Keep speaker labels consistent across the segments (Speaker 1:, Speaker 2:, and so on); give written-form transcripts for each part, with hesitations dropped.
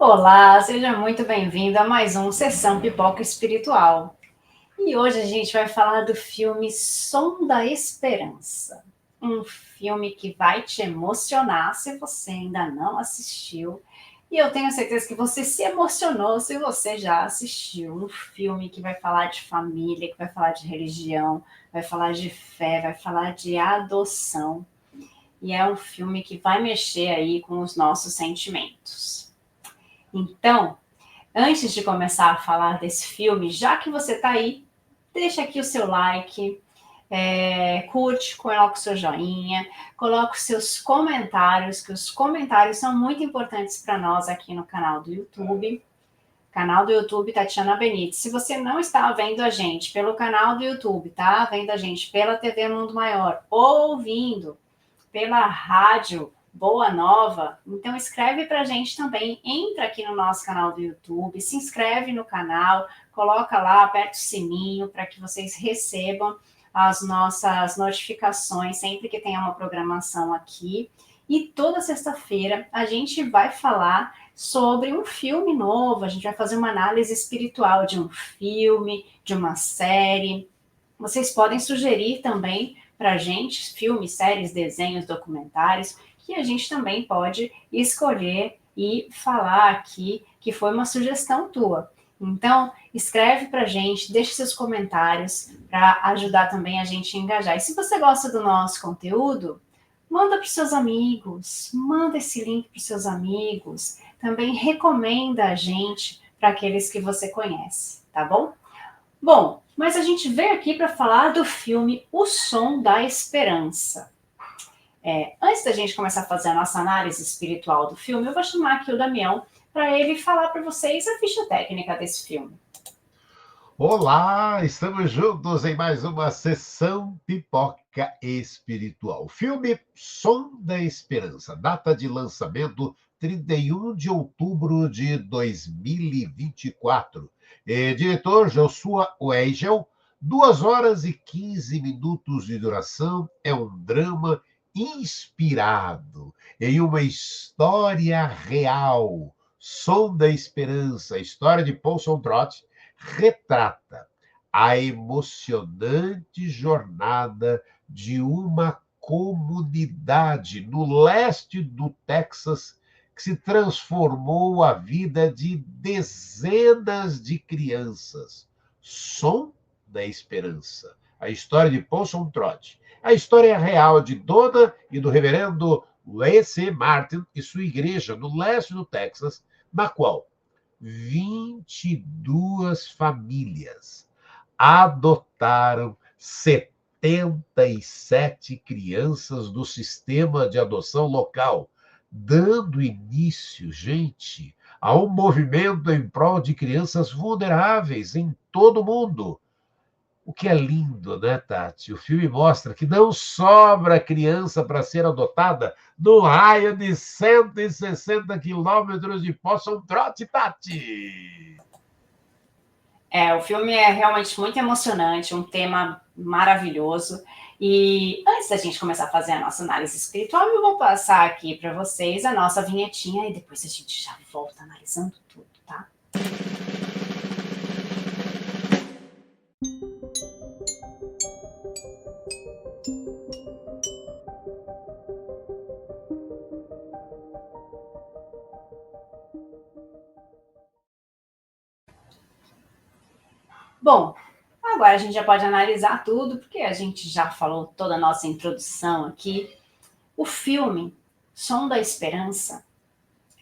Speaker 1: Olá, seja muito bem-vindo a mais um Sessão Pipoca Espiritual. E hoje a gente vai falar do filme Som da Esperança. Um filme que vai te emocionar se você ainda não assistiu. E eu tenho certeza que você se emocionou se você já assistiu. Um filme que vai falar de família, que vai falar de religião, vai falar de fé, vai falar de adoção. E é um filme que vai mexer aí com os nossos sentimentos. Então, antes de começar a falar desse filme, já que você está aí, deixa aqui o seu like, curte, coloca o seu joinha, coloca os seus comentários, que os comentários são muito importantes para nós aqui no canal do YouTube. Canal do YouTube Tatiana Benite. Se você não está vendo a gente pelo canal do YouTube, tá vendo a gente pela TV Mundo Maior, ou ouvindo pela rádio Boa Nova, então escreve para a gente também, entra aqui no nosso canal do YouTube, se inscreve no canal, coloca lá, aperta o sininho para que vocês recebam as nossas notificações sempre que tenha uma programação aqui. E toda sexta-feira a gente vai falar sobre um filme novo, a gente vai fazer uma análise espiritual de um filme, de uma série. Vocês podem sugerir também para a gente filmes, séries, desenhos, documentários, que a gente também pode escolher e falar aqui que foi uma sugestão tua. Então, escreve para a gente, deixe seus comentários para ajudar também a gente a engajar. E se você gosta do nosso conteúdo, manda para os seus amigos, manda esse link para os seus amigos. Também recomenda a gente para aqueles que você conhece, tá bom? Bom, mas a gente veio aqui para falar do filme O Som da Esperança. Antes da gente começar a fazer a nossa análise espiritual do filme, eu vou chamar aqui o Damião para ele falar para vocês a ficha técnica desse filme.
Speaker 2: Olá, estamos juntos em mais uma sessão Pipoca Espiritual. Filme Som da Esperança, data de lançamento 31 de outubro de 2024. Diretor Joshua Weigel, 2 horas e 15 minutos de duração, é um drama inspirado em uma história real. Som da Esperança, a história de Paul Trott, retrata a emocionante jornada de uma comunidade no leste do Texas que se transformou a vida de dezenas de crianças. Som da Esperança. A história de Paul Trott. A história real de Donna e do reverendo W.C. Martin e sua igreja no leste do Texas, na qual 22 famílias adotaram 77 crianças do sistema de adoção local, dando início, gente, a um movimento em prol de crianças vulneráveis em todo o mundo. O que é lindo, né, Tati? O filme mostra que não sobra criança para ser adotada no raio de 160 quilômetros de Possum Trot, Tati!
Speaker 1: O filme é realmente muito emocionante, um tema maravilhoso. E antes da gente começar a fazer a nossa análise espiritual, eu vou passar aqui para vocês a nossa vinhetinha e depois a gente já volta analisando tudo, tá? Bom, agora a gente já pode analisar tudo, porque a gente já falou toda a nossa introdução aqui. O filme Som da Esperança,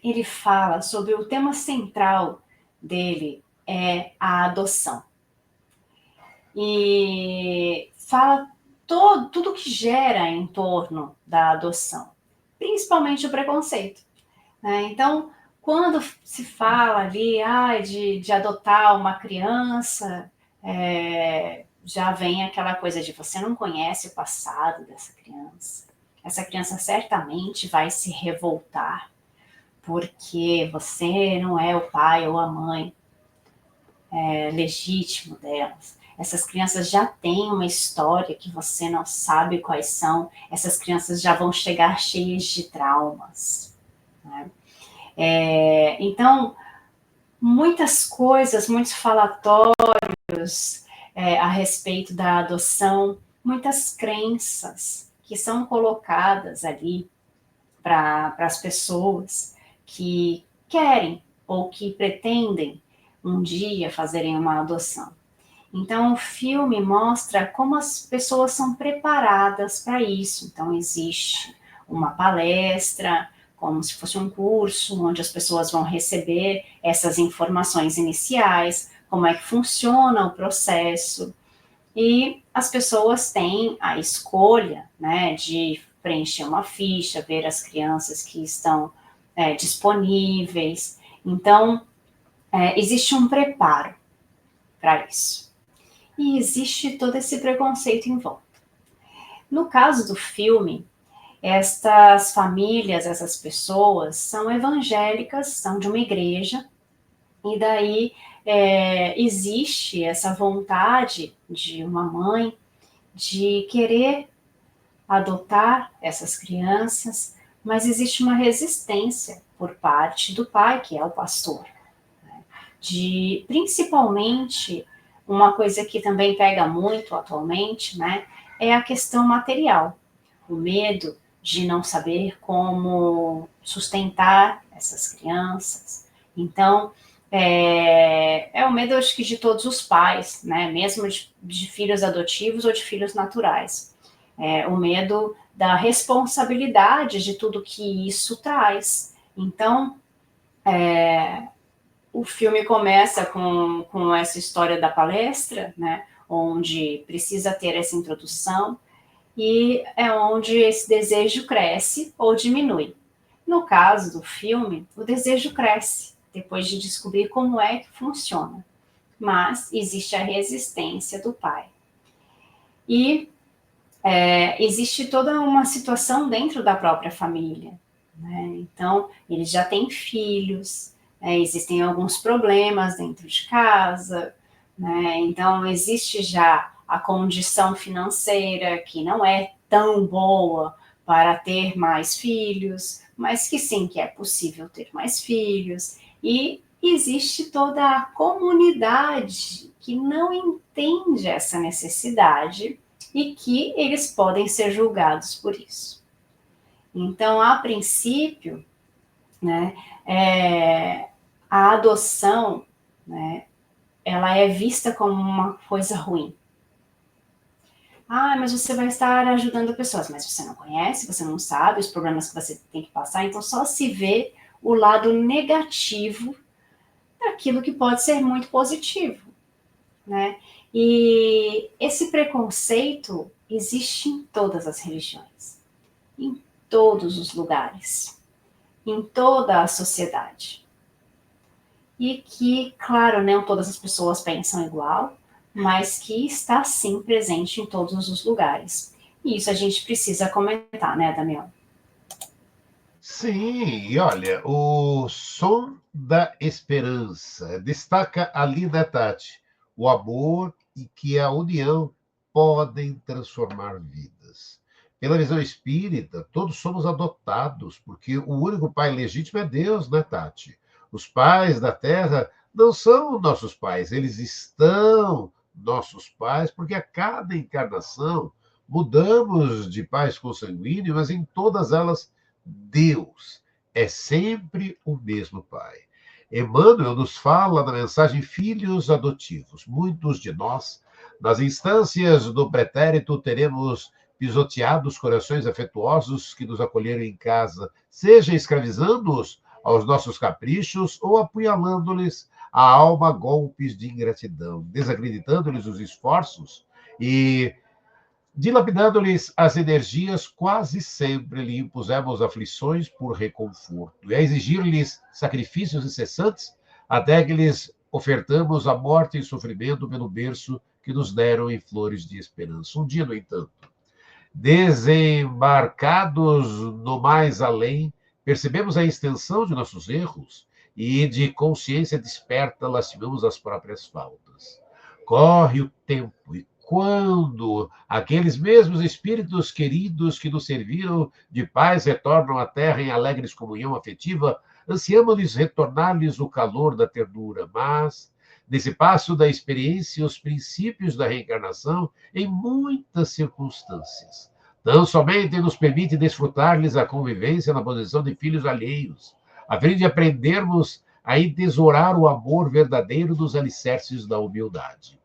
Speaker 1: ele fala sobre o tema central dele, é a adoção. E fala tudo que gera em torno da adoção, principalmente o preconceito, né? Então, quando se fala ali de adotar uma criança, já vem aquela coisa de você não conhece o passado dessa criança. Essa criança certamente vai se revoltar porque você não é o pai ou a mãe legítimo delas. Essas crianças já têm uma história que você não sabe quais são. Essas crianças já vão chegar cheias de traumas, né? Então, muitas coisas, muitos falatórios a respeito da adoção, muitas crenças que são colocadas ali para as pessoas que querem ou que pretendem um dia fazerem uma adoção. Então, o filme mostra como as pessoas são preparadas para isso. Então, existe uma palestra, como se fosse um curso, onde as pessoas vão receber essas informações iniciais, como é que funciona o processo. E as pessoas têm a escolha, né, de preencher uma ficha, ver as crianças que estão disponíveis. Então, existe um preparo para isso. E existe todo esse preconceito em volta. No caso do filme, estas famílias, essas pessoas, são evangélicas, são de uma igreja, e daí existe essa vontade de uma mãe de querer adotar essas crianças, mas existe uma resistência por parte do pai, que é o pastor, né? De principalmente uma coisa que também pega muito atualmente, né, é a questão material, o medo de não saber como sustentar essas crianças. Então, o medo, acho que de todos os pais, né, mesmo de filhos adotivos ou de filhos naturais. O medo da responsabilidade de tudo que isso traz. Então, o filme começa com essa história da palestra, né, onde precisa ter essa introdução, e é onde esse desejo cresce ou diminui. No caso do filme, o desejo cresce, depois de descobrir como é que funciona, mas existe a resistência do pai. E existe toda uma situação dentro da própria família, né? Então, eles já têm filhos, existem alguns problemas dentro de casa, né? Então, existe já a condição financeira que não é tão boa para ter mais filhos, mas que sim, que é possível ter mais filhos. E existe toda a comunidade que não entende essa necessidade e que eles podem ser julgados por isso. Então, a princípio, né, a adoção, né, ela é vista como uma coisa ruim. Ah, mas você vai estar ajudando pessoas, mas você não conhece, você não sabe os problemas que você tem que passar, então só se vê o lado negativo daquilo que pode ser muito positivo, né? E esse preconceito existe em todas as religiões, em todos os lugares, em toda a sociedade. E que, claro, não todas as pessoas pensam igual, mas que está sim presente em todos os lugares. E isso a gente precisa comentar, né, Damião?
Speaker 2: Sim, e olha, o Som da Esperança destaca ali, né, Tati, o amor e que a união podem transformar vidas. Pela visão espírita, todos somos adotados, porque o único pai legítimo é Deus, né, Tati? Os pais da terra não são nossos pais, eles estão nossos pais, porque a cada encarnação mudamos de pais consanguíneos, mas em todas elas Deus é sempre o mesmo Pai. Emmanuel nos fala na mensagem Filhos Adotivos. Muitos de nós, nas instâncias do pretérito, teremos pisoteado os corações afetuosos que nos acolheram em casa, seja escravizando-os aos nossos caprichos ou apunhalando-lhes a alma a golpes de ingratidão, desacreditando-lhes os esforços e dilapidando-lhes as energias, quase sempre lhe impusemos aflições por reconforto, e a exigir-lhes sacrifícios incessantes, até que lhes ofertamos a morte e sofrimento pelo berço que nos deram em flores de esperança. Um dia, no entanto, desembarcados no mais além, percebemos a extensão de nossos erros e, de consciência desperta, lastimamos as próprias faltas. Corre o tempo e quando aqueles mesmos espíritos queridos que nos serviram de paz retornam à Terra em alegres comunhão afetiva, ansiamos-lhes retornar-lhes o calor da ternura, mas, nesse passo da experiência, os princípios da reencarnação, em muitas circunstâncias, não somente nos permite desfrutar-lhes a convivência na posição de filhos alheios, a fim de aprendermos a entesourar o amor verdadeiro dos alicerces da humildade.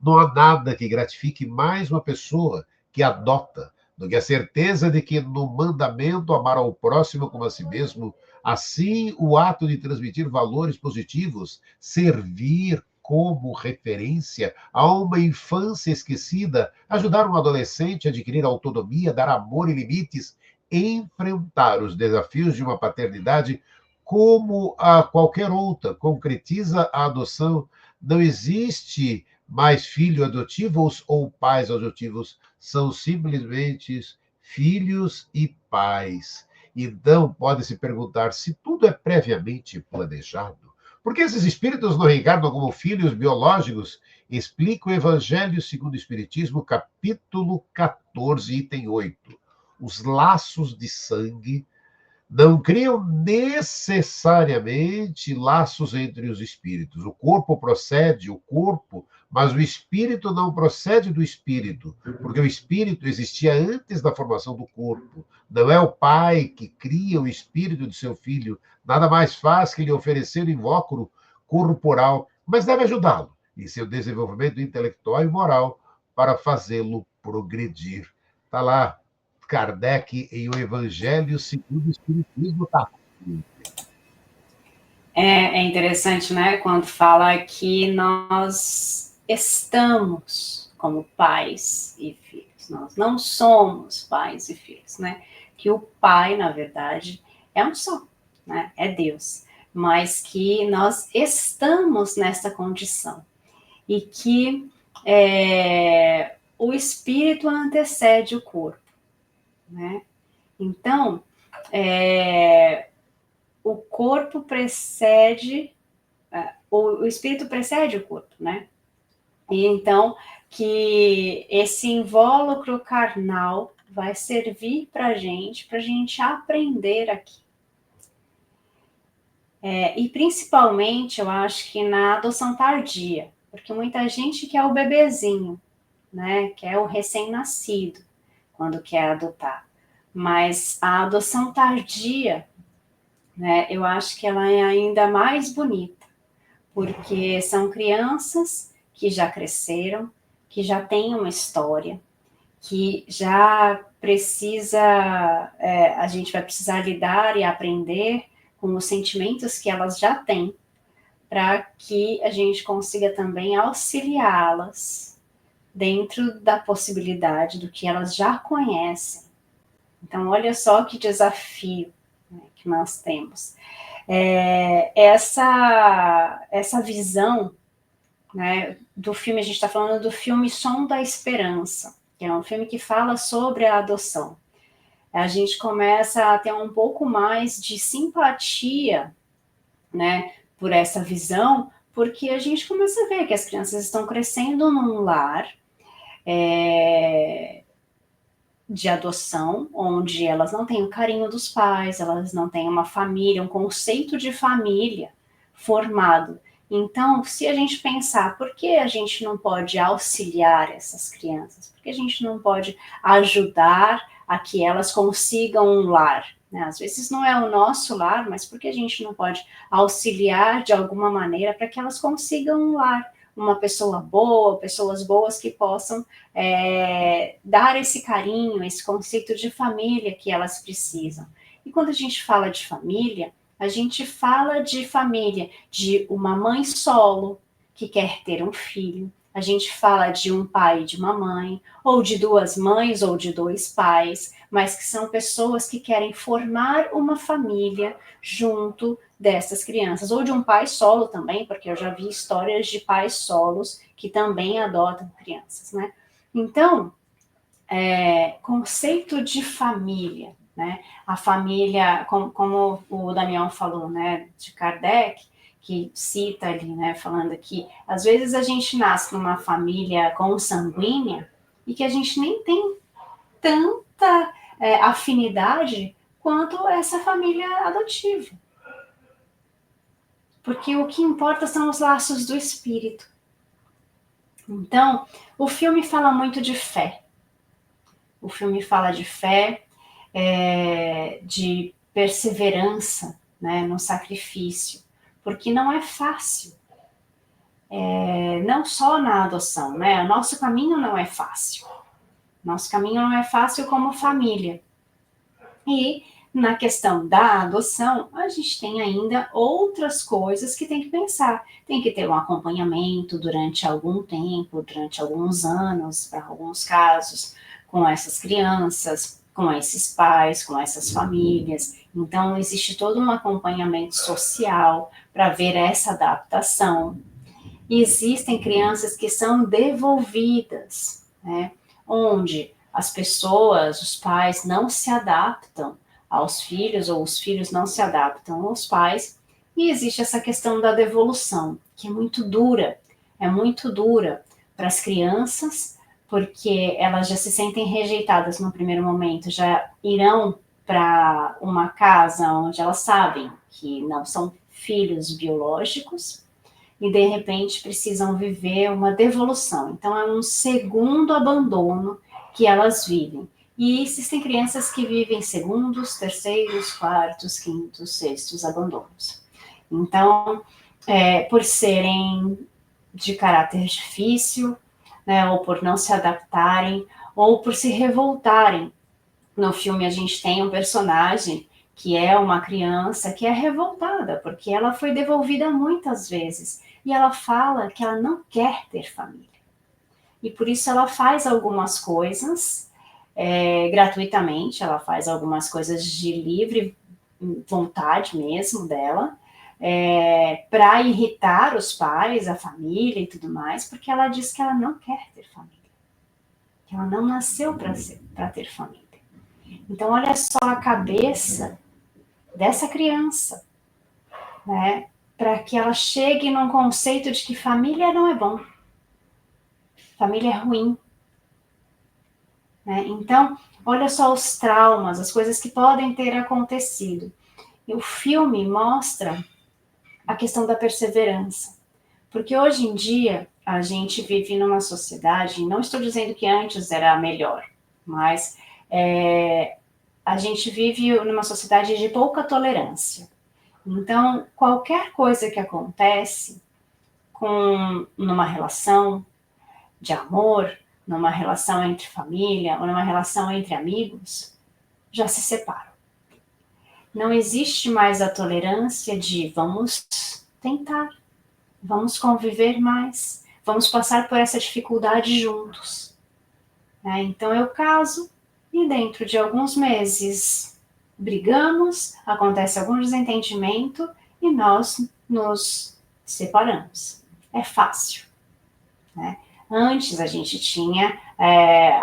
Speaker 2: Não há nada que gratifique mais uma pessoa que adota do que a certeza de que no mandamento amar ao próximo como a si mesmo, assim o ato de transmitir valores positivos, servir como referência a uma infância esquecida, ajudar um adolescente a adquirir autonomia, dar amor e limites, enfrentar os desafios de uma paternidade como a qualquer outra, concretiza a adoção. Não existe mais filhos adotivos ou pais adotivos, são simplesmente filhos e pais. Então, pode se perguntar se tudo é previamente planejado. Por que esses espíritos não reencarnam como filhos biológicos? Explica o Evangelho segundo o Espiritismo, capítulo 14, item 8. Os laços de sangue não criam necessariamente laços entre os espíritos. O corpo procede, o corpo, mas o espírito não procede do espírito, porque o espírito existia antes da formação do corpo. Não é o pai que cria o espírito de seu filho, nada mais faz que lhe oferecer o invólucro corporal, mas deve ajudá-lo em seu desenvolvimento intelectual e moral para fazê-lo progredir. Está lá Kardec em O Evangelho segundo o Espiritismo. Tá.
Speaker 1: É interessante, né, quando fala que nós estamos como pais e filhos, nós não somos pais e filhos, né? Que o pai, na verdade, é um só, né? É Deus, mas que nós estamos nessa condição e que o espírito antecede o corpo, né? Então, o corpo precede, o espírito precede o corpo, né? E então, que esse invólucro carnal vai servir para gente aprender aqui. E principalmente, eu acho que na adoção tardia, porque muita gente quer o bebezinho, né? Quer o recém-nascido, quando quer adotar. Mas a adoção tardia, né, eu acho que ela é ainda mais bonita, porque são crianças que já cresceram, que já têm uma história, que já precisa, a gente vai precisar lidar e aprender com os sentimentos que elas já têm, para que a gente consiga também auxiliá-las dentro da possibilidade do que elas já conhecem. Então, olha só que desafio, né, que nós temos. Essa visão, né, do filme, a gente está falando do filme Som da Esperança, que é um filme que fala sobre a adoção. A gente começa a ter um pouco mais de simpatia, né, por essa visão, porque a gente começa a ver que as crianças estão crescendo num lar de adoção, onde elas não têm o carinho dos pais, elas não têm uma família, um conceito de família formado. Então, se a gente pensar, por que a gente não pode auxiliar essas crianças? Por que a gente não pode ajudar a que elas consigam um lar? Né? Às vezes não é o nosso lar, mas por que a gente não pode auxiliar de alguma maneira para que elas consigam um lar? Uma pessoa boa, pessoas boas que possam dar esse carinho, esse conceito de família que elas precisam. E quando a gente fala de família, a gente fala de família de uma mãe solo que quer ter um filho, a gente fala de um pai e de uma mãe, ou de duas mães ou de dois pais, mas que são pessoas que querem formar uma família junto dessas crianças, ou de um pai solo também, porque eu já vi histórias de pais solos que também adotam crianças, né? Então, conceito de família, né? A família, como o Damião falou, né, de Kardec, que cita ali, né, falando que às vezes a gente nasce numa família consanguínea e que a gente nem tem tanta afinidade quanto essa família adotiva. Porque o que importa são os laços do espírito. Então, o filme fala muito de fé. O filme fala de fé, de perseverança, né, no sacrifício, porque não é fácil. Não só na adoção, né? O nosso caminho não é fácil. Nosso caminho não é fácil como família. E na questão da adoção, a gente tem ainda outras coisas que tem que pensar. Tem que ter um acompanhamento durante algum tempo, durante alguns anos, para alguns casos, com essas crianças, com esses pais, com essas famílias. Então, existe todo um acompanhamento social para ver essa adaptação. E existem crianças que são devolvidas, né? Onde as pessoas, os pais, não se adaptam aos filhos, ou os filhos não se adaptam aos pais, e existe essa questão da devolução, que é muito dura para as crianças, porque elas já se sentem rejeitadas no primeiro momento, já irão para uma casa onde elas sabem que não são filhos biológicos, e de repente precisam viver uma devolução. Então é um segundo abandono que elas vivem. E existem crianças que vivem segundos, terceiros, quartos, quintos, sextos abandonos. Então, por serem de caráter difícil, né, ou por não se adaptarem, ou por se revoltarem. No filme a gente tem um personagem que é uma criança que é revoltada, porque ela foi devolvida muitas vezes. E ela fala que ela não quer ter família. E por isso ela faz algumas coisas gratuitamente, ela faz algumas coisas de livre vontade mesmo dela, para irritar os pais, a família e tudo mais, porque ela diz que ela não quer ter família. Que ela não nasceu para ter família. Então, olha só a cabeça dessa criança, né? Para que ela chegue num conceito de que família não é bom, família é ruim. Né? Então, olha só os traumas, as coisas que podem ter acontecido. E o filme mostra a questão da perseverança. Porque hoje em dia, a gente vive numa sociedade, não estou dizendo que antes era melhor, mas a gente vive numa sociedade de pouca tolerância. Então, qualquer coisa que acontece numa relação de amor, numa relação entre família ou numa relação entre amigos, já se separam. Não existe mais a tolerância de vamos tentar, vamos conviver mais, vamos passar por essa dificuldade juntos. Então eu caso e dentro de alguns meses brigamos, acontece algum desentendimento e nós nos separamos. É fácil, né? Antes a gente tinha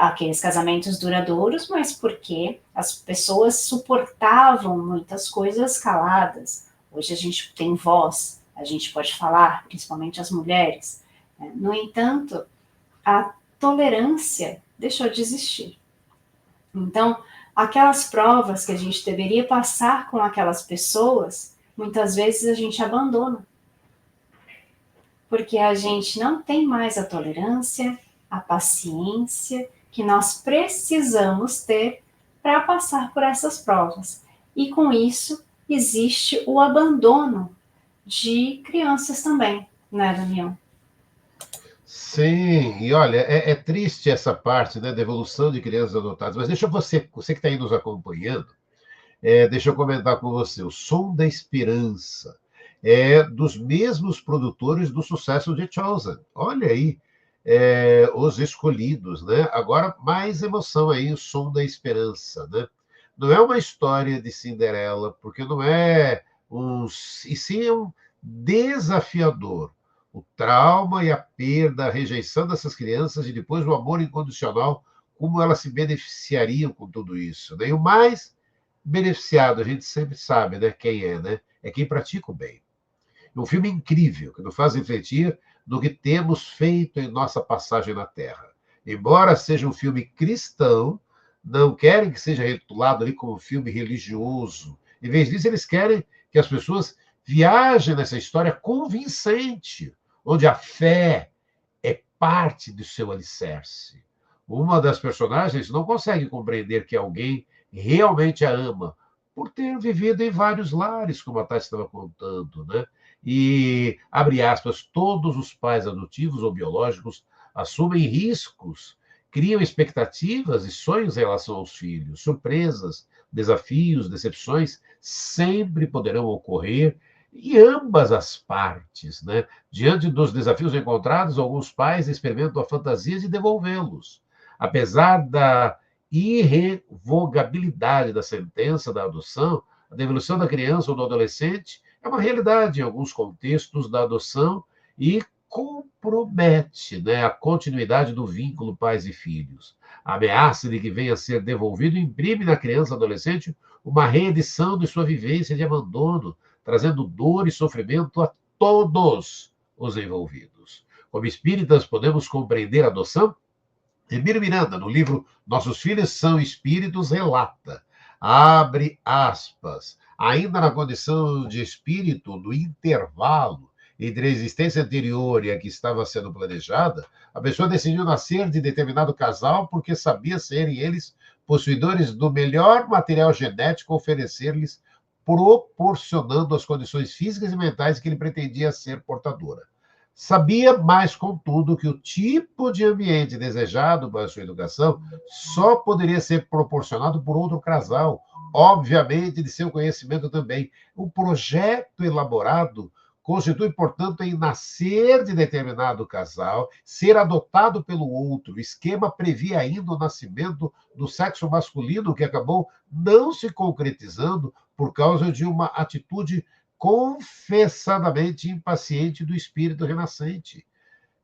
Speaker 1: aqueles casamentos duradouros, mas porque as pessoas suportavam muitas coisas caladas. Hoje a gente tem voz, a gente pode falar, principalmente as mulheres. No entanto, a tolerância deixou de existir. Então, aquelas provas que a gente deveria passar com aquelas pessoas, muitas vezes a gente abandona. Porque a gente não tem mais a tolerância, a paciência que nós precisamos ter para passar por essas provas. E com isso, existe o abandono de crianças também, né, Daniel?
Speaker 2: Sim, e olha, é triste essa parte, né, da evolução de crianças adotadas, mas deixa você que está aí nos acompanhando, deixa eu comentar com você, O Som da Esperança é dos mesmos produtores do sucesso de Chosen. Olha aí, Os Escolhidos, né? Agora, mais emoção aí, O Som da Esperança, né? Não é uma história de Cinderela, porque não é e sim é um desafiador. O trauma e a perda, a rejeição dessas crianças e depois o amor incondicional, como elas se beneficiariam com tudo isso, né? E o mais beneficiado, a gente sempre sabe, né, quem é, né? É quem pratica o bem. É um filme incrível, que nos faz refletir no que temos feito em nossa passagem na Terra. Embora seja um filme cristão, não querem que seja rotulado ali como um filme religioso. Em vez disso, eles querem que as pessoas viajem nessa história convincente, onde a fé é parte do seu alicerce. Uma das personagens não consegue compreender que alguém realmente a ama, por ter vivido em vários lares, como a Tati estava contando, né? E, abre aspas, todos os pais adotivos ou biológicos assumem riscos, criam expectativas e sonhos em relação aos filhos. Surpresas, desafios, decepções sempre poderão ocorrer e ambas as partes, né? Diante dos desafios encontrados, alguns pais experimentam a fantasia de devolvê-los. Apesar da irrevogabilidade da sentença da adoção, a devolução da criança ou do adolescente é uma realidade em alguns contextos da adoção e compromete, né, a continuidade do vínculo pais e filhos. A ameaça de que venha a ser devolvido imprime na criança ou adolescente uma reedição de sua vivência de abandono, trazendo dor e sofrimento a todos os envolvidos. Como espíritas, podemos compreender a adoção? Emílio Miranda, no livro Nossos Filhos São Espíritos, relata, abre aspas, ainda na condição de espírito, no intervalo entre a existência anterior e a que estava sendo planejada, a pessoa decidiu nascer de determinado casal porque sabia serem eles possuidores do melhor material genético a oferecer-lhes, proporcionando as condições físicas e mentais que ele pretendia ser portadora. Sabia, mais contudo, que o tipo de ambiente desejado para a sua educação só poderia ser proporcionado por outro casal, obviamente de seu conhecimento também. O projeto elaborado constitui, portanto, em nascer de determinado casal, ser adotado pelo outro. O esquema previa ainda o nascimento do sexo masculino, que acabou não se concretizando por causa de uma atitude confessadamente impaciente do espírito renascente.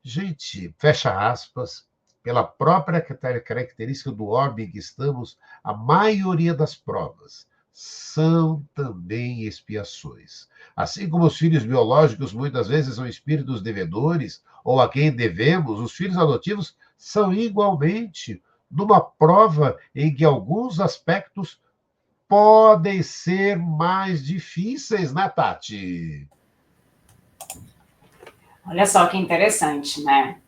Speaker 2: Gente, fecha aspas, pela própria característica do orbe em que estamos, a maioria das provas são também expiações. Assim como os filhos biológicos muitas vezes são espíritos devedores, ou a quem devemos, os filhos adotivos são igualmente numa prova em que alguns aspectos podem ser mais difíceis, né, Tati?
Speaker 1: Olha só que interessante, né?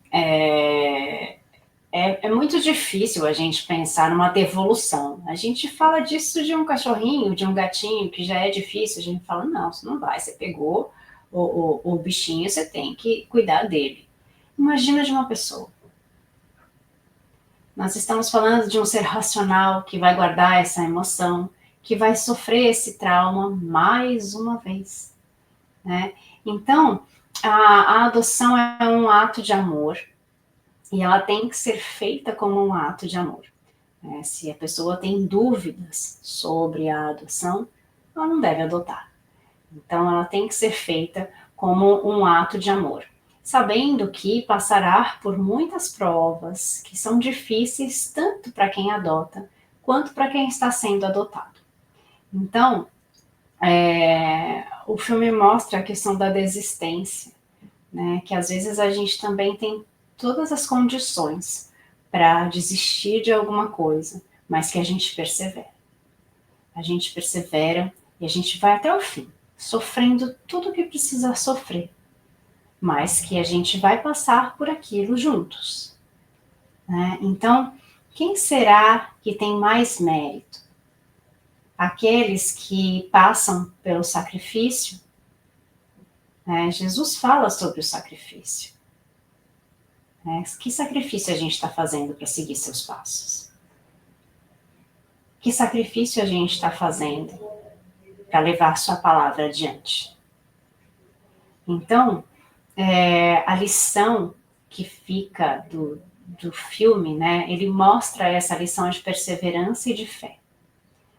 Speaker 1: É muito difícil a gente pensar numa devolução. A gente fala disso de um cachorrinho, de um gatinho, que já é difícil. A gente fala, não, isso não vai. Você pegou o bichinho, você tem que cuidar dele. Imagina de uma pessoa. Nós estamos falando de um ser racional que vai guardar essa emoção, que vai sofrer esse trauma mais uma vez, né? Então, a adoção é um ato de amor e ela tem que ser feita como um ato de amor. Né? Se a pessoa tem dúvidas sobre a adoção, ela não deve adotar. Então, ela tem que ser feita como um ato de amor, sabendo que passará por muitas provas que são difíceis tanto para quem adota quanto para quem está sendo adotado. Então, o filme mostra a questão da desistência, né? Que às vezes a gente também tem todas as condições para desistir de alguma coisa, mas que a gente persevera. A gente persevera e a gente vai até o fim, sofrendo tudo o que precisa sofrer, mas que a gente vai passar por aquilo juntos. Né? Então, quem será que tem mais mérito? Aqueles que passam pelo sacrifício? Jesus fala sobre o sacrifício. Que sacrifício a gente está fazendo para seguir seus passos? Que sacrifício a gente está fazendo para levar sua palavra adiante? Então, a lição que fica do filme, né, ele mostra essa lição de perseverança e de fé.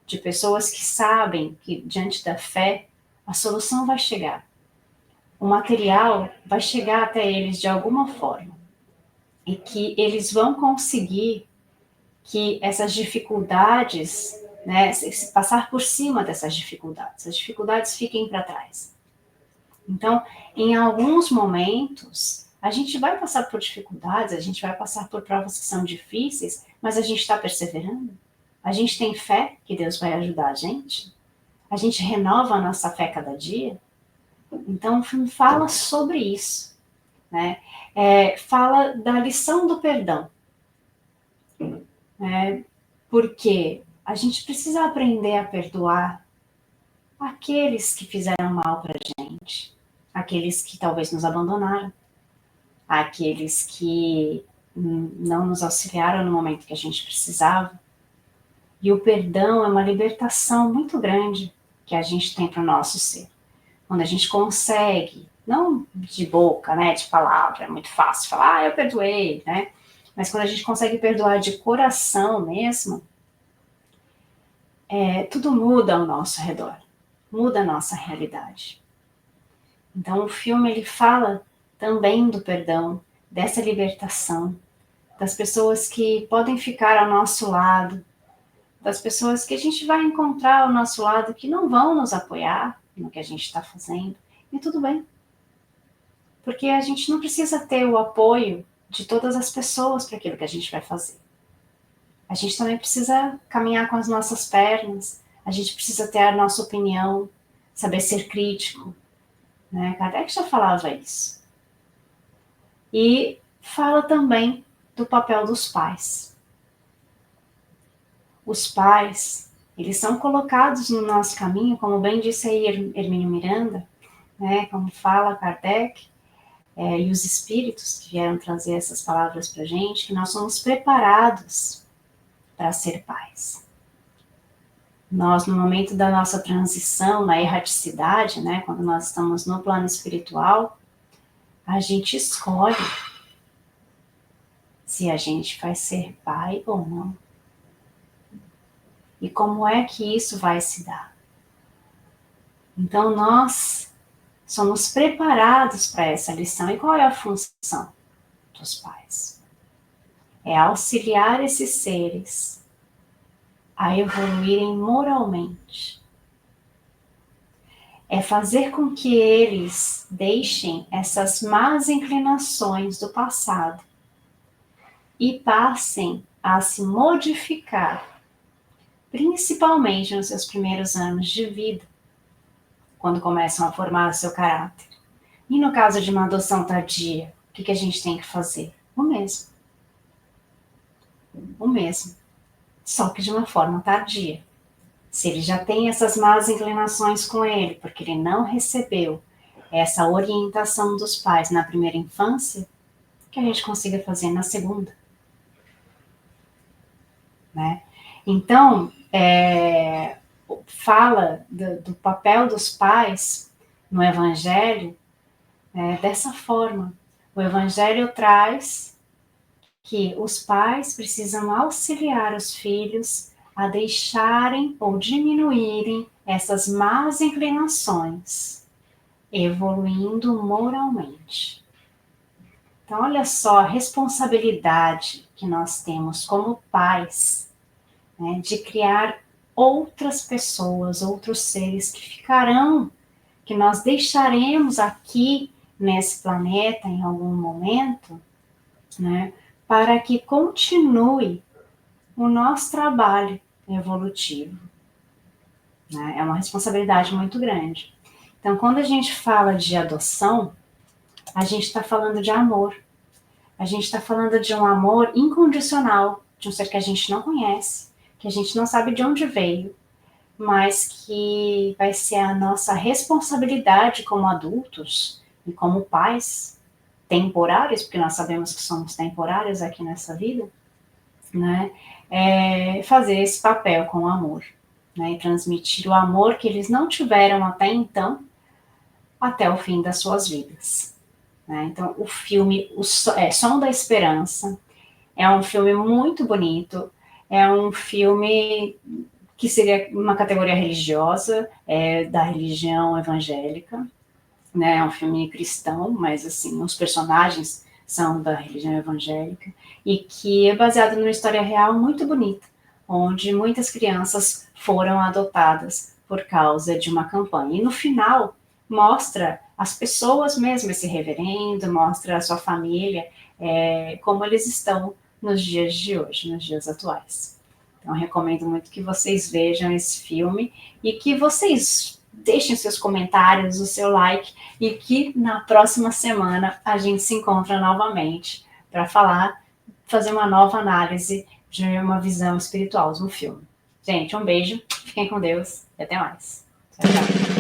Speaker 1: De pessoas que sabem que, diante da fé, a solução vai chegar. O material vai chegar até eles de alguma forma. E que eles vão conseguir que essas dificuldades, né, passar por cima dessas dificuldades, as dificuldades fiquem para trás. Então, em alguns momentos, a gente vai passar por dificuldades, a gente vai passar por provas que são difíceis, mas a gente está perseverando. A gente tem fé que Deus vai ajudar a gente. A gente renova a nossa fé cada dia. Então, o filme fala sobre isso, né? Fala da lição do perdão, né? Porque a gente precisa aprender a perdoar aqueles que fizeram mal para a gente, aqueles que talvez nos abandonaram, aqueles que não nos auxiliaram no momento que a gente precisava. E o perdão é uma libertação muito grande que a gente tem para o nosso ser. Quando a gente consegue, não de boca, né, de palavra, é muito fácil falar, eu perdoei, né? Mas quando a gente consegue perdoar de coração mesmo, tudo muda ao nosso redor, muda a nossa realidade. Então o filme ele fala também do perdão, dessa libertação, das pessoas que podem ficar ao nosso lado, das pessoas que a gente vai encontrar ao nosso lado que não vão nos apoiar no que a gente está fazendo, e tudo bem. Porque a gente não precisa ter o apoio de todas as pessoas para aquilo que a gente vai fazer. A gente também precisa caminhar com as nossas pernas, a gente precisa ter a nossa opinião, saber ser crítico, né? Kardec já falava isso. E fala também do papel dos pais. Os pais, eles são colocados no nosso caminho, como bem disse aí Hermínio Miranda, né? Como fala Kardec, e os espíritos que vieram trazer essas palavras para a gente, que nós somos preparados para ser pais. Nós, no momento da nossa transição, na erraticidade, né, quando nós estamos no plano espiritual, a gente escolhe se a gente vai ser pai ou não. E como é que isso vai se dar? Então, nós somos preparados para essa lição. E qual é a função dos pais? É auxiliar esses seres a evoluírem moralmente. É fazer com que eles deixem essas más inclinações do passado e passem a se modificar, principalmente nos seus primeiros anos de vida, quando começam a formar o seu caráter. E no caso de uma adoção tardia, o que a gente tem que fazer? O mesmo. O mesmo. Só que de uma forma tardia. Se ele já tem essas más inclinações com ele, porque ele não recebeu essa orientação dos pais na primeira infância, que a gente consiga fazer na segunda. Né? Então, fala do papel dos pais no Evangelho dessa forma. O Evangelho traz que os pais precisam auxiliar os filhos a deixarem ou diminuírem essas más inclinações, evoluindo moralmente. Então, olha só a responsabilidade que nós temos como pais, né, de criar outras pessoas, outros seres que ficarão, que nós deixaremos aqui nesse planeta em algum momento, né, para que continue o nosso trabalho evolutivo. Né? É uma responsabilidade muito grande. Então, quando a gente fala de adoção, a gente está falando de amor. A gente está falando de um amor incondicional, de um ser que a gente não conhece, que a gente não sabe de onde veio, mas que vai ser a nossa responsabilidade como adultos e como pais temporários, porque nós sabemos que somos temporários aqui nessa vida, né? Fazer esse papel com amor, né? E transmitir o amor que eles não tiveram até então, até o fim das suas vidas. Né? Então, o filme Som da Esperança é um filme muito bonito, é um filme que seria uma categoria religiosa, da religião evangélica, né? É um filme cristão, mas assim, os personagens são da religião evangélica, e que é baseado numa história real muito bonita, onde muitas crianças foram adotadas por causa de uma campanha. E no final, mostra as pessoas mesmo, esse reverendo, mostra a sua família, como eles estão nos dias de hoje, nos dias atuais. Então, eu recomendo muito que vocês vejam esse filme e que vocês deixem seus comentários, o seu like, e que na próxima semana a gente se encontra novamente para fazer uma nova análise de uma visão espiritual do filme. Gente, um beijo, fiquem com Deus e até mais. Tchau, tchau.